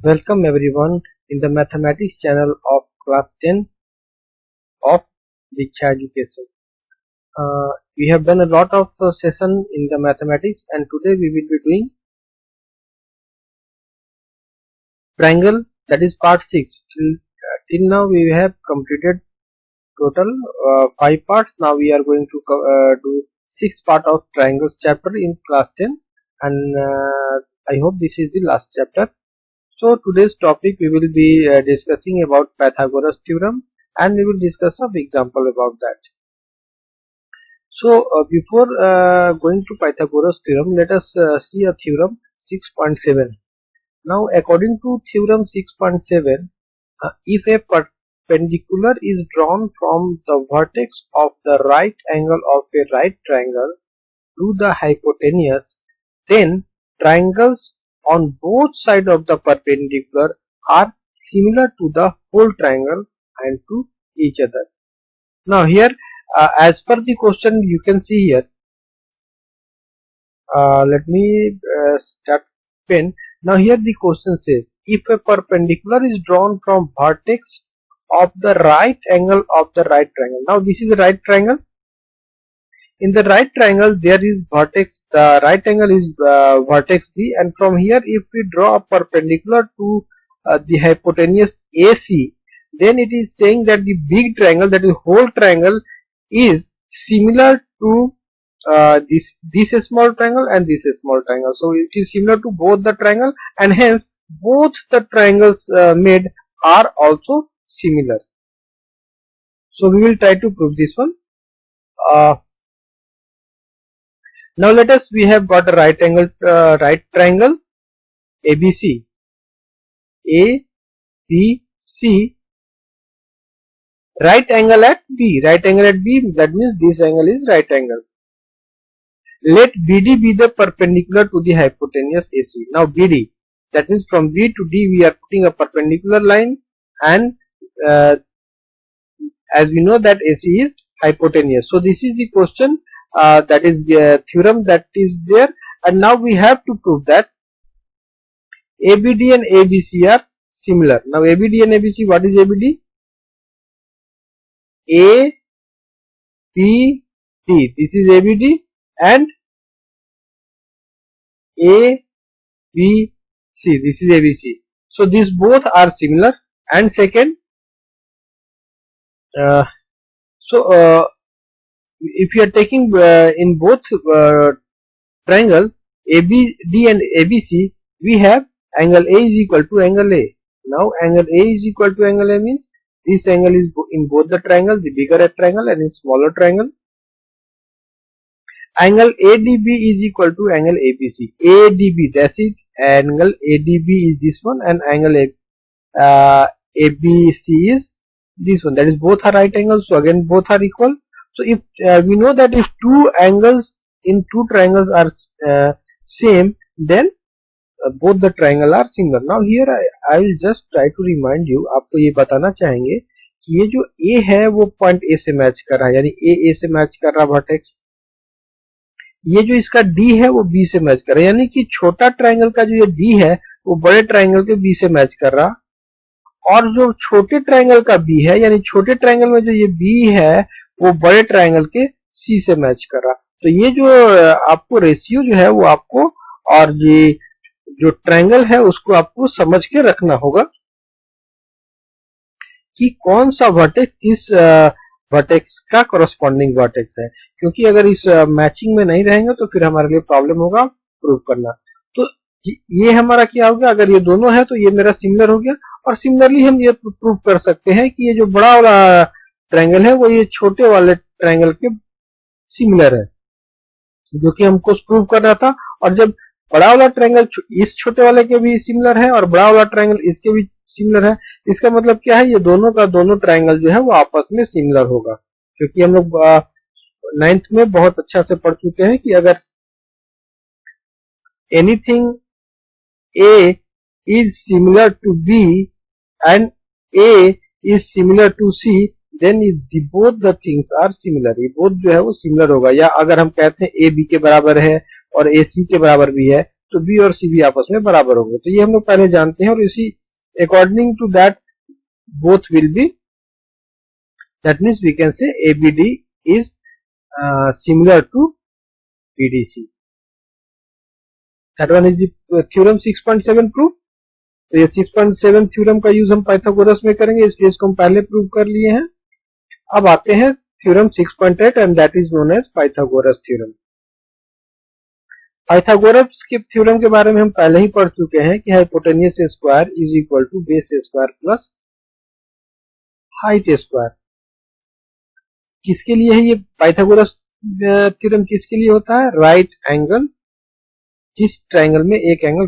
Welcome everyone in the mathematics channel of class 10 of Diksha Education. We have done a lot of session in the mathematics, and today we will be doing triangle, that is part 6. Till now we have completed total 5 parts. Now we are going to do 6 part of triangles chapter in class 10, and I hope this is the last chapter. So today's topic we will be discussing about Pythagoras theorem, and we will discuss some example about that. So before going to Pythagoras theorem, let us see a theorem 6.7. Now according to theorem 6.7, if a perpendicular is drawn from the vertex of the right angle of a right triangle to the hypotenuse, then triangles on both sides of the perpendicular are similar to the whole triangle and to each other. Now here, as per the question, you can see here, let me start pen. Now here the question says, if a perpendicular is drawn from vertex of the right angle of the right triangle. Now this is a right triangle. In the right triangle there is vertex, the right angle is vertex B, and from here if we draw a perpendicular to the hypotenuse AC, then it is saying that the big triangle, that is whole triangle, is similar to this small triangle and this small triangle. So it is similar to both the triangle, and hence both the triangles made are also similar. So we will try to prove this one. Now let us, we have got a right triangle ABC, right angle at B, that means this angle is right angle. Let BD be the perpendicular to the hypotenuse AC. Now BD, that means from B to D we are putting a perpendicular line, and as we know that AC is hypotenuse. So this is the question, that is the theorem that is there, and now we have to prove that ABD and ABC are similar. Now ABD and ABC, what is ABD? A, B, D. This is ABD, and A, B, C. This is ABC. So these both are similar. And second, if you are taking in both triangle ABD and ABC, we have angle A is equal to angle A. Now angle A is equal to angle A means this angle is in both the triangle, the bigger triangle and in smaller triangle. Angle ADB is equal to angle ABC. ADB, that's it. Angle ADB is this one, and angle ABC is this one. That is, both are right angles. So again, both are equal. So if we know that if two angles in two triangles are same, then both the triangle are similar. Now here I will just try to remind you, आपको ये बताना चाहेंगे कि ये जो A है वो point A से मैच कर रहा है, यानी A से मैच कर रहा है वर्टेक्स. ये जो इसका D है वो B से मैच कर रहा है, यानी कि छोटा ट्राइंगल का जो ये D है वो बड़े ट्राइंगल के B से मैच कर रहा, और जो छोटे ट्राइंगल का B है, यानी छोटे ट्राइंगल में जो ये B है वो बड़े ट्राइंगल के C से मैच कर रहा. तो ये जो आपको रेशियो जो है वो आपको, और ये जो ट्राइंगल है उसको आपको समझ के रखना होगा कि कौन सा वर्टेक्स इस वर्टेक्स का कॉरस्पॉन्डिंग वर्टेक्स है, क्योंकि अगर इस मैचिंग में नहीं रहेंगे तो फिर हमारे लिए प्रॉब्लम होगा प्रूव करना. तो ये हमारा क्या हो गया, अगर ये दोनों है तो ये मेरा सिमिलर हो गया, और सिमिलरली हम ये प्रूव कर सकते हैं कि ये जो बड़ा वाला ट्राइंगल है वो ये छोटे वाले ट्राइंगल के सिमिलर है, जो कि हमको प्रूव करना था. और जब बड़ा वाला ट्राइंगल इस छोटे वाले के भी सिमिलर है और बड़ा वाला ट्राइंगल इसके भी सिमिलर है, इसका मतलब क्या है, ये दोनों का दोनों ट्राइंगल जो है वो आपस में सिमिलर होगा. क्योंकि हम लोग 9th में बहुत अच्छा से पढ़ चुके हैं कि अगर anything A is similar to B and A is similar to C, then both the things are similar. ये both जो है वो similar होगा. या अगर हम कहते हैं A B के बराबर है और A C के बराबर भी है, तो बी और सी भी आपस में बराबर होंगे। तो ये हम लोग पहले जानते हैं और इसी according to that both will be, that means we can say ABD is similar to BDC. That one is the theorem 6.7 proof. तो ये 6.7 थ्योरम का यूज हम पाइथागोरस में करेंगे, इसलिए इसको हम पहले प्रूव कर लिए हैं। अब आते हैं theorem 6.8 and that is known as Pythagoras theorem. Pythagoras के थ्योरम के बारे में हम पहले ही पढ़ चुके हैं कि hypotenuse square is equal to base square plus height square. किसके लिए है ये पाइथागोरस थ्योरम? किसके लिए होता है? राइट एंगल, जिस ट्रायंगल में एक एंगल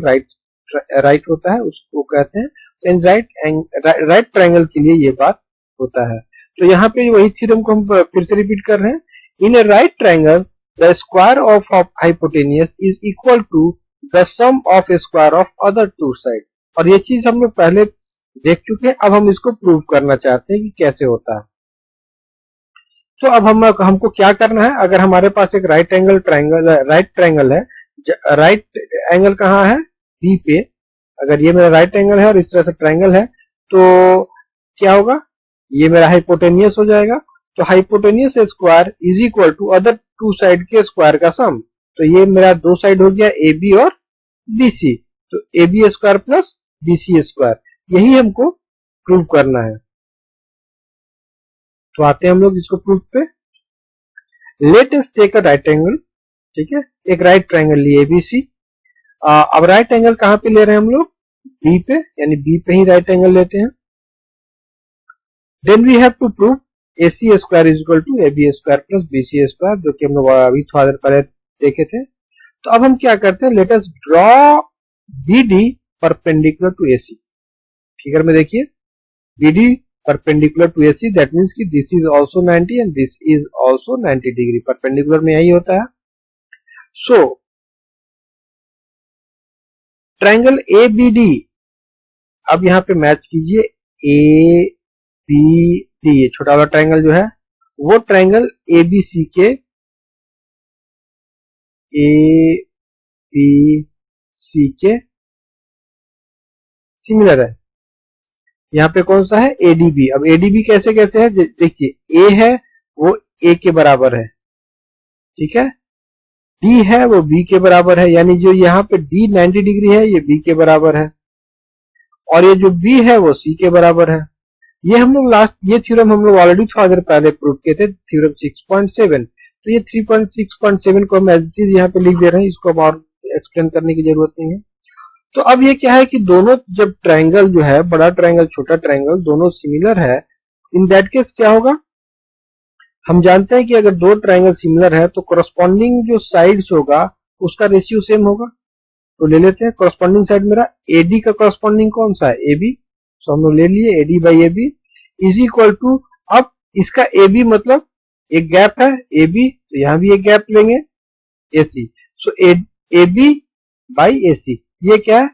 राइट होता है उसको कहते हैं। राइट ट्रायंगल के लिए ये बात होता है। तो यहाँ पे वही थ्योरम को हम फिर से रिपीट कर रहे हैं। In a right triangle the square of hypotenuse is equal to the sum of square of other two side. और ये चीज हम लोग पहले देख चुके हैं, अब हम इसको प्रूव करना चाहते हैं कि कैसे होता है। तो अब हमको क्या करना है, अगर हमारे पास एक राइट ट्रायंगल है, राइट एंगल कहाँ है? बी पे। अगर ये मेरा राइट एंगल है और इस तरह से ट्रायंगल है तो क्या होगा? ये मेरा हाइपोटेन्यूस हो जाएगा। तो hypotenuse square is equal to other two side के स्क्वायर का सम। तो ये मेरा दो साइड हो गया ए बी और बी सी। तो A B square plus B C square, यही हमको प्रूव करना है। तो आते हैं हम लोग इसको प्रूफ पे। Let us take a right angle, ठीक है, एक राइट ट्रायंगल लिए एबीसी। अब राइट एंगल कहां पे ले रहे हैं हम लोग? बी पे, यानी बी पे ही राइट एंगल लेते हैं। Then we have to prove AC square is equal to AB square plus BC square, जो कि हम लोग अभी थोड़ा देर पहले देखे थे। तो अब हम क्या करते हैं, let us draw BD perpendicular to AC। Figure में देखिए, BD perpendicular to AC, that means कि this is also 90 and this is also 90 degree. Perpendicular में यही होता है। सो ट्रायंगल ABD, अब यहां पे मैच कीजिए ABD, ये छोटा वाला ट्रायंगल जो है वो ट्रायंगल ABC के सिमिलर है। यहाँ पे कौन सा है? ADB। अब ADB कैसे कैसे है देखिए, A है वो A के बराबर है, ठीक है, D है वो B के बराबर है, यानी जो यहाँ पे D 90 डिग्री है ये B के बराबर है, और ये जो B है वो C के बराबर है। ये हम लोग ये थ्योरम हम लोग ऑलरेडी थोड़ा देर पहले प्रूव किए थे, थ्योरम 6.7। तो ये 3.6.7 को हम एज इट इज यहाँ पे लिख दे रहे हैं, इसको अब और एक्सप्लेन करने की जरूरत नहीं है। तो अब ये क्या है कि दोनों जब ट्रायंगल जो है, बड़ा ट्रायंगल छोटा ट्रायंगल दोनों सिमिलर है, इन दैट केस क्या होगा? हम जानते हैं कि अगर दो ट्रायंगल सिमिलर है तो कोरस्पॉन्डिंग जो साइड्स होगा उसका रेशियो सेम होगा। तो ले लेते हैं कोरस्पॉन्डिंग साइड मेरा AD का कोरस्पॉन्डिंग कौन सा है? AB। तो हम लोग ले लिए AD by AB is equal to, अब इसका AB मतलब एक गैप है AB, तो यहां भी एक गैप लेंगे AC। So AB by AC, ये क्या है?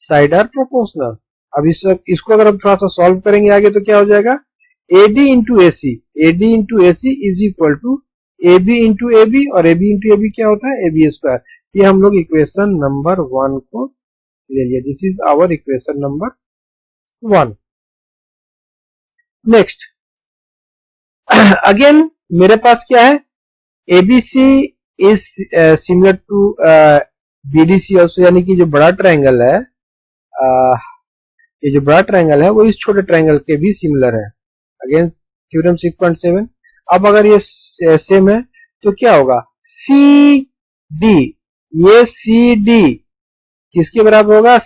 Side are proportional. अब इसको अगर हम थोड़ा सा सॉल्व करेंगे आगे तो क्या हो जाएगा? AD into AC is equal to AB into AB, और AB इंटू AB क्या होता है? AB square. ये हम लोग इक्वेशन नंबर 1 को ले लिया। This is our equation number 1। Next again मेरे पास क्या है? ABC is similar to BDC also, यानी कि जो बड़ा ट्रायंगल है, ये जो बड़ा ट्रायंगल है वो इस छोटे ट्रायंगल के भी सिमिलर है। Again theorem 6.7। अब अगर ये सेम है तो क्या होगा? CD, ये CD किसके बराबर होगा?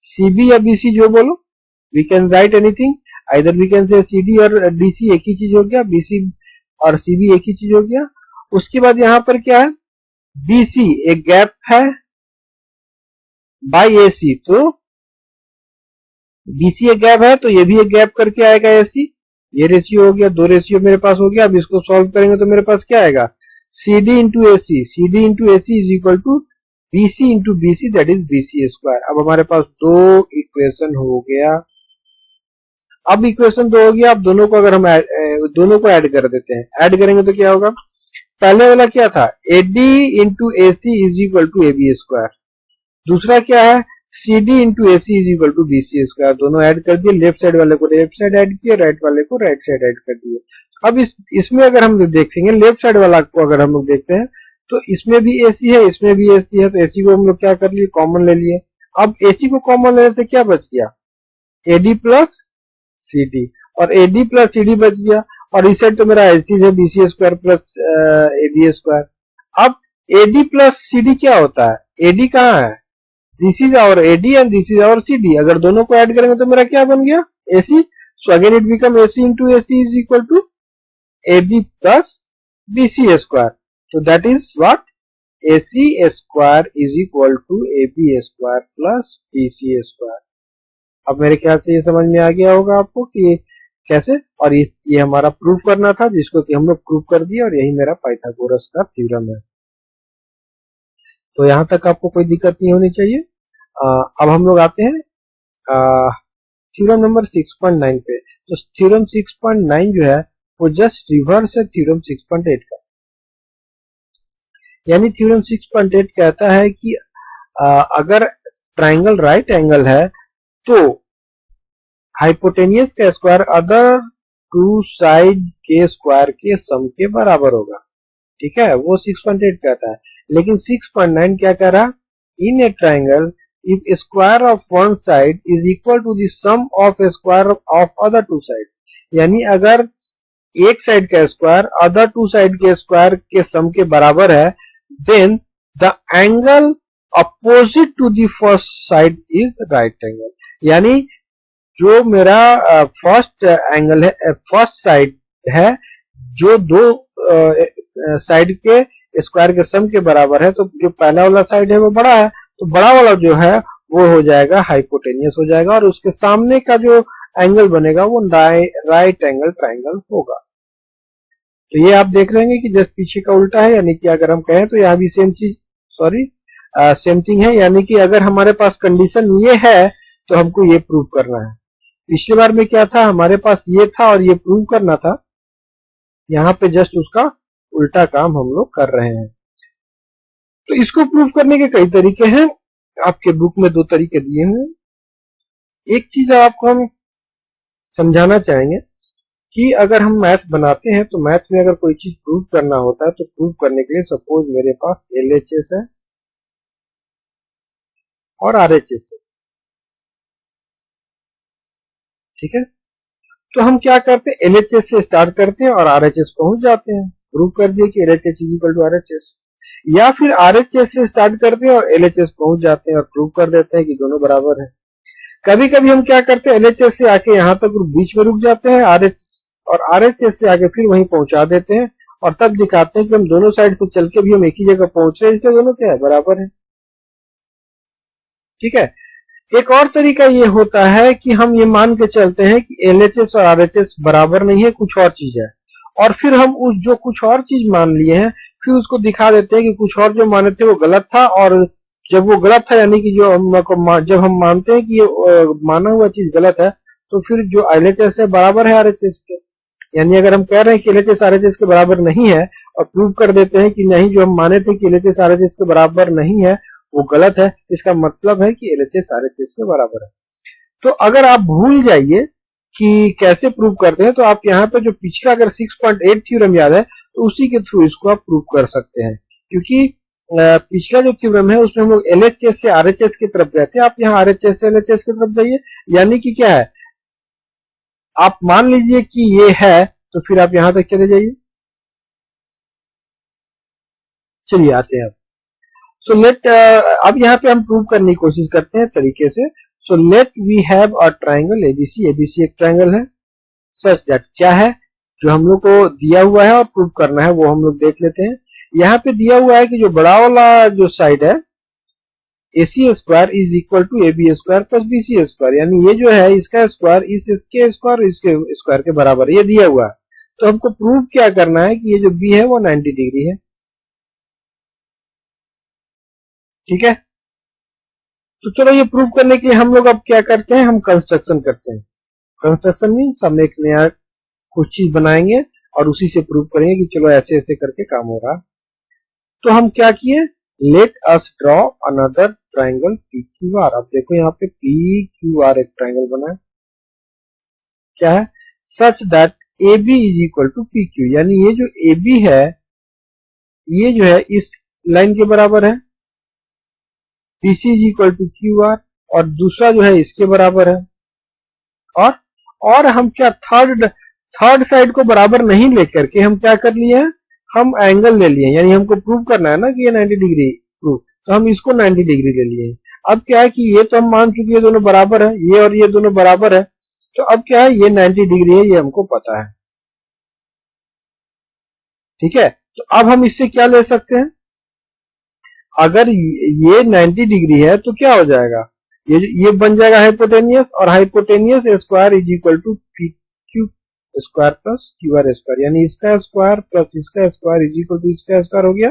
CB या BC जो बोलो, we can write anything, either we can say CD और DC एक ही चीज हो गया, BC और CB एक ही चीज हो गया। उसके बाद यहां पर क्या है? BC एक गैप है बाई AC, तो BC एक गैप है तो ये भी एक गैप करके आएगा AC। ये रेशियो हो गया, दो रेशियो मेरे पास हो गया। अब इसको सॉल्व करेंगे तो मेरे पास क्या आएगा? CD into AC is equal to BC into BC, that is BC square. अब हमारे पास दो इक्वेशन हो गया। अब इक्वेशन 2 हो गया। अब दोनों को अगर हम दोनों को ऐड कर देते हैं, ऐड करेंगे तो क्या होगा? पहले वाला क्या था? AD into AC is equal to AB square, दूसरा क्या है, CD into AC is equal to BC square. दोनों ऐड कर दिए, लेफ्ट साइड वाले को लेफ्ट साइड ऐड किए, राइट वाले को राइट साइड ऐड कर दिए। अब इसमें अगर हम देखेंगे, लेफ्ट साइड वाला को अगर हम लोग देखते हैं तो इसमें भी AC है, इसमें भी AC है, तो AC को हम लोग क्या कर लिए, कॉमन ले लिए। अब AC को कॉमन लेने से क्या बच गया, AD प्लस CD, और AD प्लस CD बच गया। और इस साइड तो मेरा ऐसी है BC square plus AB square. अब AD प्लस CD क्या होता है, AD कहाँ है, this is our AD and this is our CD। अगर दोनों को ऐड करेंगे तो मेरा क्या बन गया, AC। So again it become AC into AC is equal to AB plus BC square. तो that is what, AC square is equal to AB square plus BC square. अब मेरे ख्याल से ये समझ में आ गया होगा आपको कि कैसे, और ये हमारा प्रूव करना था, जिसको कि हम लोग प्रूव कर दिए, और यही मेरा पाइथागोरस का थ्योरम है। तो यहां तक आपको कोई दिक्कत नहीं होनी चाहिए। अब हम लोग आते हैं थ्योरम नंबर 6.9 पे। तो थ्योरम 6.9 जो है वो जस्ट रिवर्स है थ्योरम 6.8 का। यानी थ्योरम 6.8 कहता है कि अगर ट्राइंगल राइट एंगल है तो हाइपोटेनियस का स्क्वायर अदर टू साइड के स्क्वायर के सम के बराबर होगा। ठीक है, वो 6.8 कहता है। लेकिन 6.9 क्या कह रहा, in a triangle if square of one side is equal to the sum of square of other two side. यानी अगर एक साइड का स्क्वायर अदर टू साइड के स्क्वायर के सम के बराबर है, then the angle opposite to the first side is right angle. यानी जो मेरा फर्स्ट एंगल है, फर्स्ट साइड है, जो दो साइड के स्क्वायर के सम के बराबर है, तो जो पहला वाला साइड है वो बड़ा है, तो बड़ा वाला जो है वो हो जाएगा हाइपोटेनियस हो जाएगा, और उसके सामने का जो एंगल बनेगा वो राइट एंगल ट्राइंगल होगा। तो ये आप देख रहे हैं कि जस्ट पीछे का उल्टा है, यानी कि अगर हम कहें तो यहाँ भी सेम चीज, सेम थिंग है। यानी कि अगर हमारे पास कंडीशन ये है तो हमको ये प्रूव करना है। पिछली बार में क्या था, हमारे पास ये था और ये प्रूव करना था, यहाँ पे जस्ट उसका उल्टा काम हम लोग कर रहे हैं। तो इसको प्रूव करने के कई तरीके हैं, आपके बुक में 2 तरीके दिए हुए हैं। एक चीज आपको हम समझाना चाहेंगे कि अगर हम मैथ बनाते हैं तो मैथ में अगर कोई चीज प्रूव करना होता है तो प्रूव करने के लिए सपोज मेरे पास LHS है और RHS है। ठीक है, तो हम क्या करते हैं, LHS से स्टार्ट करते हैं और RHS पहुंच जाते हैं, प्रूव कर दिए कि LHS is equal to RHS। या फिर RHS से स्टार्ट करते हैं और LHS पहुंच जाते हैं और प्रूव कर देते हैं कि दोनों बराबर है। कभी कभी हम क्या करते हैं, LHS से आके यहाँ तक बीच में रुक जाते हैं, RHS से आके फिर वहीं पहुंचा देते हैं, और तब दिखाते हैं कि हम दोनों साइड से चल के भी हम एक ही जगह पहुंच रहे हैं, इसलिए दोनों क्या है, बराबर है। ठीक है, एक और तरीका ये होता है कि हम ये मान के चलते हैं कि LHS और RHS बराबर नहीं है, कुछ और चीज है, और फिर हम उस जो कुछ और चीज मान लिए हैं फिर उसको दिखा देते हैं कि कुछ और जो माने थे वो गलत था, और जब वो गलत था यानी कि जब हम मानते हैं कि ये माना हुआ चीज गलत है, तो फिर जो LHS है बराबर है RHS के। यानी अगर हम कह रहे हैं कि LHS RHS के बराबर नहीं है और प्रूव कर देते हैं कि नहीं, जो हम माने थे कि LHS RHS के बराबर नहीं है वो गलत है, इसका मतलब है कि LHS RHS के बराबर है। तो अगर आप भूल जाइए कि कैसे प्रूव करते हैं, तो आप यहाँ पे जो पिछला अगर 6.8 थ्योरम याद है तो उसी के थ्रू इसको आप प्रूव कर सकते हैं, क्योंकि पिछला जो थ्योरम है उसमें हम लोग LHS से RHS की तरफ गए थे, आप यहाँ RHS से LHS की तरफ जाइए। यानी कि क्या है, आप मान लीजिए कि ये है तो फिर आप यहां तक चले जाइए। चलिए आते हैं सो लेट, अब यहाँ पे हम प्रूव करने की कोशिश करते हैं तरीके से। So let we have a triangle ABC, ABC एक ट्राइंगल है, सच दैट क्या है जो हम लोग को दिया हुआ है और प्रूव करना है वो हम लोग देख लेते हैं। यहाँ पे दिया हुआ है कि जो बड़ा वाला जो साइड है AC square is equal to AB square plus BC square, यानी ये जो है इसका स्क्वायर इसके स्क्वायर इसके स्क्वायर के बराबर है, ये दिया हुआ है। तो हमको प्रूव क्या करना है कि ये जो B है वो 90 डिग्री है। ठीक है, तो चलो ये प्रूव करने के लिए हम लोग अब क्या करते हैं, हम कंस्ट्रक्शन करते हैं। कंस्ट्रक्शन मीन्स हम एक नया कुछ चीज बनाएंगे और उसी से प्रूव करेंगे कि चलो ऐसे ऐसे करके काम हो रहा। तो हम क्या किए, let us draw another triangle P Q R. अब देखो यहाँ पे पी क्यू आर एक ट्राइंगल बना है, क्या है, such that A B is equal to P Q, यानी ये जो ए बी है ये जो है इस लाइन के बराबर है, P C is equal to Q R, और दूसरा जो है इसके बराबर है। और हम क्या थर्ड साइड को बराबर नहीं लेकर के हम क्या कर लिए हैं, हम एंगल ले लिए, यानी हमको प्रूव करना है ना कि ये 90 डिग्री प्रूव, तो हम इसको 90 डिग्री ले लिए। अब क्या है कि ये तो हम मान चुके हैं दोनों बराबर है, ये और ये दोनों बराबर है, तो अब क्या है ये 90 डिग्री है, ये हमको पता है, ठीक है। तो अब हम इससे क्या ले सकते हैं, अगर ये 90 डिग्री है तो क्या हो जाएगा, ये बन जाएगा हाइपोटेनियस, और hypotenuse square is equal to P Q square plus Q R square, यानी इसका स्क्वायर प्लस इसका स्क्वायर इज इक्वल टू इसका स्क्वायर हो गया।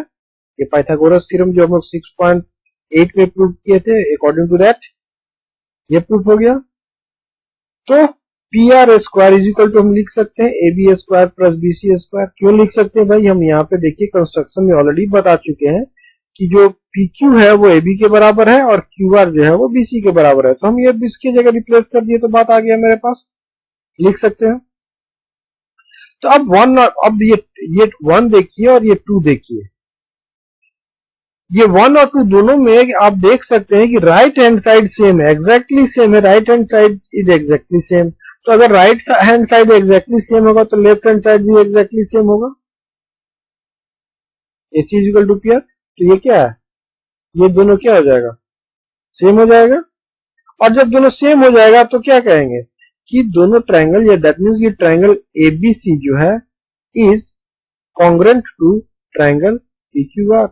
ये पाइथागोरस थ्योरम जो हम लोग 6.8 में प्रूव किए थे, अकॉर्डिंग टू दैट ये प्रूफ हो गया। तो P R square is equal to हम लिख सकते हैं A B square plus B C square. क्यों लिख सकते हैं भाई, हम यहाँ पे देखिए कंस्ट्रक्शन में ऑलरेडी बता चुके हैं कि जो पी क्यू है वो ए बी के बराबर है और क्यू आर जो है वो बी सी के बराबर है, तो हम ये इसकी जगह रिप्लेस कर दिए तो बात आ गया मेरे पास, लिख सकते हैं। तो अब ये 1 देखिए और ये 2 देखिए, ये 1 और 2 दोनों में आप देख सकते हैं कि राइट हैंड साइड सेम है, एग्जैक्टली सेम है, right hand side is exactly same. तो अगर right hand side exactly same होगा तो लेफ्ट हैंड साइड भी एग्जैक्टली सेम होगा, AC is equal to P R. तो ये क्या है, ये दोनों क्या हो जाएगा, सेम हो जाएगा। और जब दोनों सेम हो जाएगा तो क्या कहेंगे कि दोनों ट्रायंगल, या दैट मींस ये ट्रायंगल ABC जो है is congruent to triangle PQR।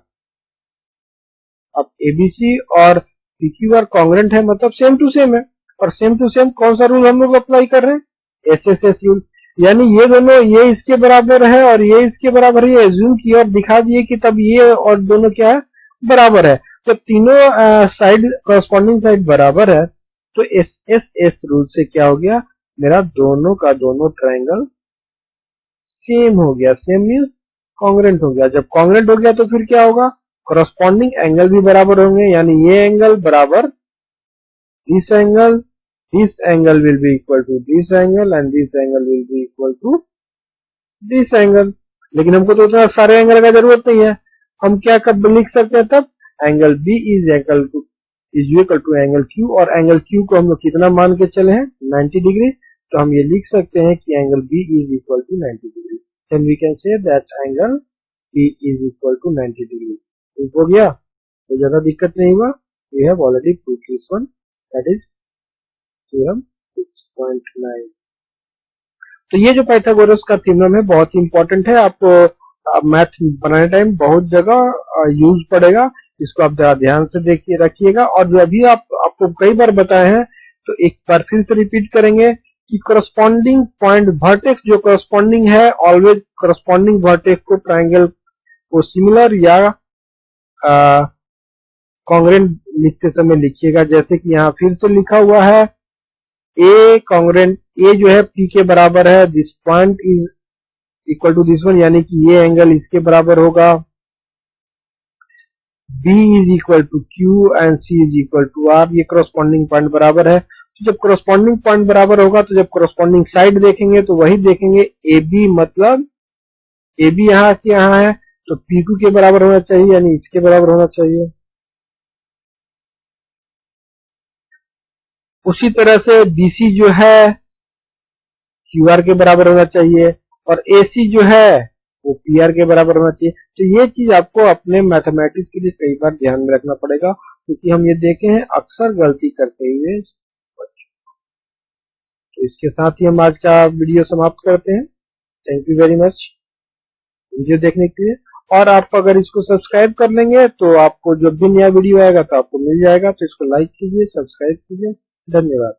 अब ABC और PQR कॉन्ग्रुएंट है मतलब सेम टू सेम है, और सेम टू सेम कौन सा रूल हम लोग अप्लाई कर रहे हैं, SSS रूल, यानी ये दोनों, ये इसके बराबर है और ये इसके बराबर है, ये एज्यूम किया और दिखा दिए कि तब ये और दोनों क्या है, बराबर है। तो तीनों साइड कॉरस्पॉन्डिंग साइड बराबर है, तो SSS रूल से क्या हो गया, मेरा दोनों का दोनों ट्रायंगल सेम हो गया। सेम मींस कॉन्ग्रुएंट हो गया। जब कॉन्ग्रुएंट हो गया तो फिर क्या होगा, कॉरस्पॉन्डिंग एंगल भी बराबर होंगे, यानी ये एंगल बराबर this angle will be equal to this angle and this angle will be equal to this angle. लेकिन हमको तो उतना सारे एंगल का जरूरत नहीं है, हम क्या कब लिख सकते हैं, तब angle B is equal to angle Q, और एंगल Q को हम लोग कितना मान के चले हैं, 90 डिग्री। तो हम ये लिख सकते हैं कि angle B is equal to 90 degree, then we can say that angle B is equal to 90 degree. ठीक हो गया, तो ज्यादा दिक्कत नहीं हुआ। We have already proved this one, that is theorem 6.9। तो ये जो पाइथागोरस का थ्योरम है बहुत ही इंपॉर्टेंट है, आपको मैथ बनाने टाइम बहुत जगह यूज पड़ेगा, इसको आप जरा ध्यान से देखिए रखिएगा। और जो अभी आपको कई बार बताए हैं तो एक बार फिर से रिपीट करेंगे कि करस्पॉन्डिंग पॉइंट वर्टेक्स जो करस्पॉन्डिंग है, ऑलवेज करस्पॉन्डिंग वर्टेक्स को ट्रायंगल को सिमिलर या कॉन्ग्रुएंट लिखते समय लिखिएगा। जैसे कि यहाँ फिर से लिखा हुआ है ए कॉन्ग्रुएंट, ए जो है P के बराबर है, this point is equal to this one, यानी कि ये एंगल इसके बराबर होगा। B is equal to Q and C is equal to R, ये करस्पॉन्डिंग पॉइंट बराबर है। तो जब करस्पॉन्डिंग पॉइंट बराबर होगा तो जब करस्पॉन्डिंग साइड देखेंगे तो वही देखेंगे AB, मतलब AB यहाँ की यहाँ है तो P2 के बराबर होना चाहिए, यानी इसके बराबर होना चाहिए। उसी तरह से BC जो है QR के बराबर होना चाहिए, और AC जो है वो PR के बराबर होना चाहिए। तो ये चीज आपको अपने मैथमेटिक्स के लिए कई बार ध्यान में रखना पड़ेगा, क्योंकि हम ये देखे हैं अक्सर गलती करते हुए। तो इसके साथ ही हम आज का वीडियो समाप्त करते हैं। Thank you very much video देखने के लिए, और आप अगर इसको सब्सक्राइब कर लेंगे तो आपको जब भी नया वीडियो आएगा तो आपको मिल जाएगा। तो इसको लाइक कीजिए, सब्सक्राइब कीजिए, धन्यवाद।